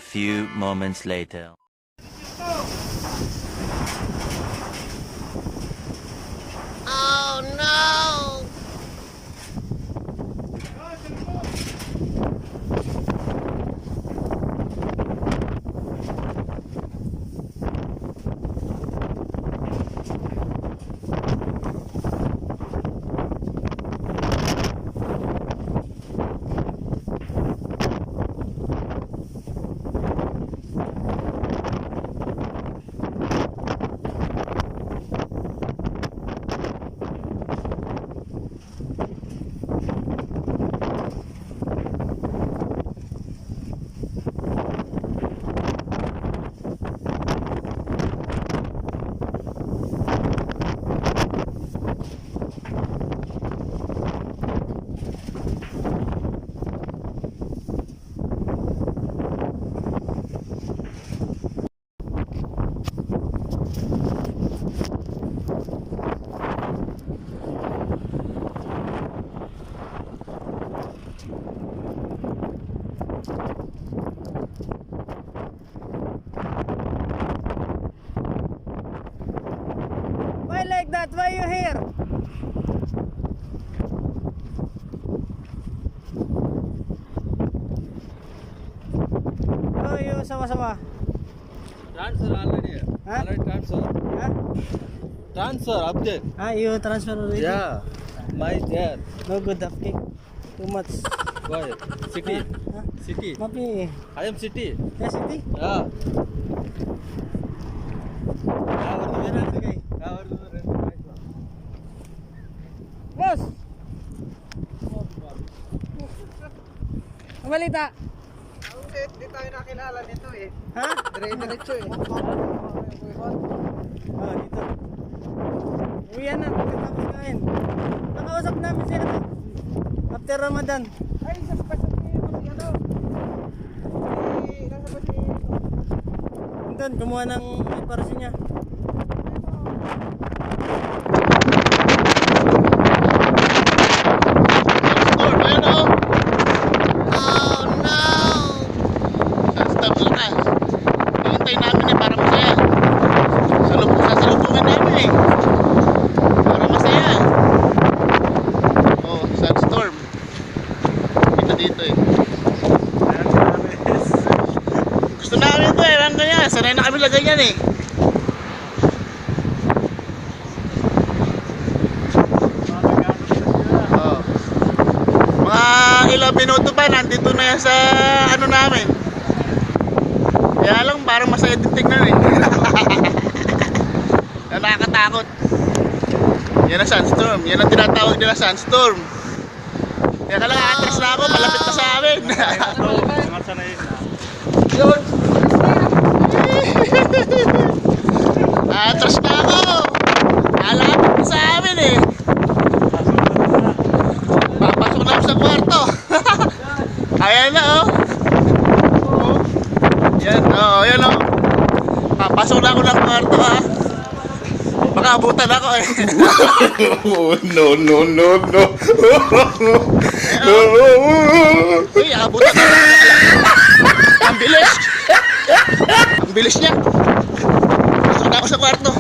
few moments later. Oh no! Why like that? Why you here? Oh, you sawa-sawa. Transfer already. Huh? Already transfer. Huh? Transfer update. Ah, you transfer already? Yeah. My there. No good upkick. Too much. Why? City. Huh? City. Mapi. I am city. Yeah, city? Yeah. Okay. Boss! Ang balita? Hindi tayo nakilala nito eh. Ha? Dire-diretso eh. Oh, dito. Uwian na, pagkatapos kain. Nakausap namin siya ano? After Ramadan. Ay, nasa pa siya si ano? Nasa pa si Doon, kumuha ng parasi niya. Storm, ayun o! Oh no! SANDSTORM lakas. Hintay namin eh para masaya. Sasalubungin namin eh. Para masaya. Oh, SANDSTORM. Kita dito eh. Gusto namin ito eh, lang ganyan. Sanay na kami lagay yan eh. Oh. Mga ilang minuto pa, nandito na yan sa ano namin. Kaya lang, parang masaya din tignan eh. Nakakatakot. Yan ang SANDSTORM. Yan ang tinatawag nila SANDSTORM. Kaya ka lang, atras na ako, malapit na sa amin. Yun. Atras na ako. Malapit na sa amin eh. Papasok na ako sa kwarto. Ayan na oh. Oh. Yan oh, yan oh. Papasok na ako ng kwarto ha. Baka abutan ako eh. No, no, no, no. Uy, abutan ako. Ang bilis. Ang bilis niya. Pasok na ako sa kwarto.